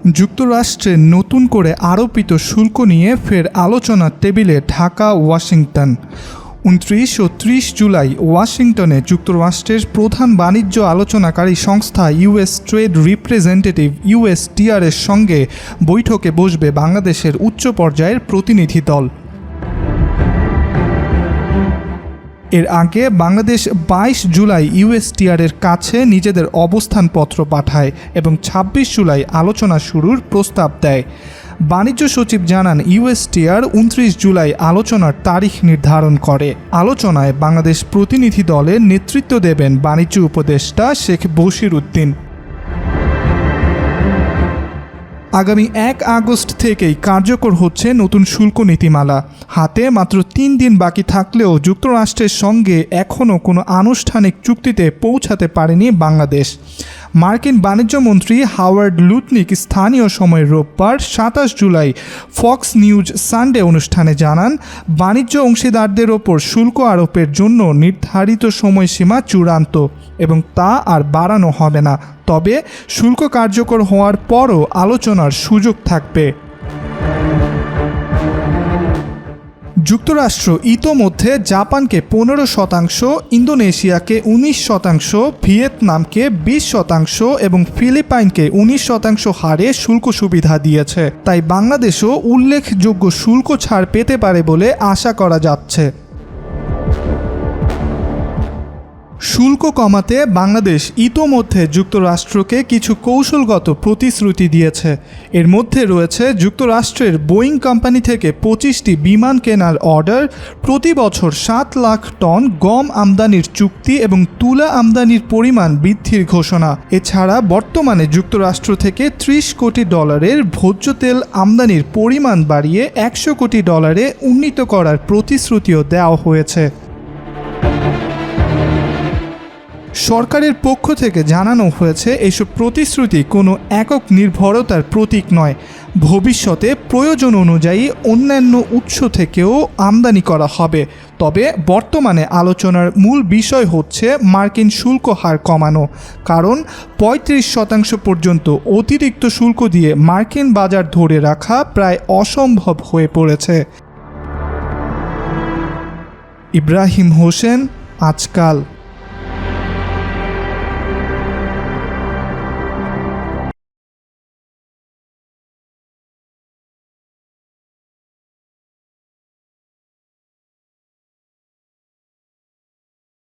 যুক্তরাষ্ট্রে নতুন করে আরোপিত শুল্ক নিয়ে ফের আলোচনার টেবিলে ঢাকা ওয়াশিংটন। 29 ও 30 জুলাই ওয়াশিংটনে যুক্তরাষ্ট্রের প্রধান বাণিজ্য আলোচনাকারী সংস্থা ইউএস ট্রেড রিপ্রেজেন্টেটিভ USTR এর সঙ্গে বৈঠকে বসবে বাংলাদেশের উচ্চ পর্যায়ের প্রতিনিধি দল। এর আগে বাংলাদেশ 22 জুলাই USTR এর কাছে নিজেদের অবস্থানপত্র পাঠায় এবং 26 জুলাই আলোচনা শুরুর প্রস্তাব দেয়। বাণিজ্য সচিব জানান, USTR 29 জুলাই আলোচনার তারিখ নির্ধারণ করে। আলোচনায় বাংলাদেশ প্রতিনিধি দলের নেতৃত্ব দেবেন বাণিজ্য উপদেষ্টা শেখ বশির উদ্দিন। আগামী 1 আগস্ট থেকেই কার্যকর হচ্ছে নতুন শুল্ক নীতিমালা। হাতে মাত্র 3 দিন বাকি থাকলেও যুক্তরাষ্ট্রের সঙ্গে এখনও কোনো আনুষ্ঠানিক চুক্তিতে পৌঁছাতে পারেনি বাংলাদেশ। মার্কিন বাণিজ্য মন্ত্রী হাওয়ার্ড লুটনিক স্থানীয় সময় রোববার 27 জুলাই ফক্স নিউজ সানডে অনুষ্ঠানে জানান, বাণিজ্য অংশীদারদের ওপর শুল্ক আরোপের জন্য নির্ধারিত সময়সীমা চূড়ান্ত এবং তা আর বাড়ানো হবে না। তবে শুল্ক কার্যকর হওয়ার পরও আলোচনার সুযোগ থাকবে। যুক্তরাষ্ট্র ইতোমধ্যে জাপানকে 15%, ইন্দোনেশিয়াকে 19%, ভিয়েতনামকে 20% এবং ফিলিপাইনকে 19% হারে শুল্ক সুবিধা দিয়েছে। তাই বাংলাদেশও উল্লেখযোগ্য শুল্ক ছাড় পেতে পারে বলে আশা করা যাচ্ছে। শুল্ক কমাতে বাংলাদেশ ইতোমধ্যে যুক্তরাষ্ট্রকে কিছু কৌশলগত প্রতিশ্রুতি দিয়েছে। এর মধ্যে রয়েছে যুক্তরাষ্ট্রের বোয়িং কোম্পানি থেকে 25টি বিমান কেনার অর্ডার, প্রতি বছর 7 লাখ টন গম আমদানির চুক্তি এবং তুলা আমদানির পরিমাণ বৃদ্ধির ঘোষণা। এছাড়া বর্তমানে যুক্তরাষ্ট্র থেকে $30 কোটি ভোজ্য তেল আমদানির পরিমাণ বাড়িয়ে $100 কোটি উন্নীত করার প্রতিশ্রুতিও দেওয়া হয়েছে। সরকারের পক্ষ থেকে জানানো হয়েছে, এসব প্রতিশ্রুতি কোনো একক নির্ভরতার প্রতীক নয়। ভবিষ্যতে প্রয়োজন অনুযায়ী অন্যান্য উৎস থেকেও আমদানি করা হবে। তবে বর্তমানে আলোচনার মূল বিষয় হচ্ছে মার্কিন শুল্ক হার কমানো, কারণ 35% পর্যন্ত অতিরিক্ত শুল্ক দিয়ে মার্কিন বাজার ধরে রাখা প্রায় অসম্ভব হয়ে পড়েছে। ইব্রাহিম হোসেন, আজকাল।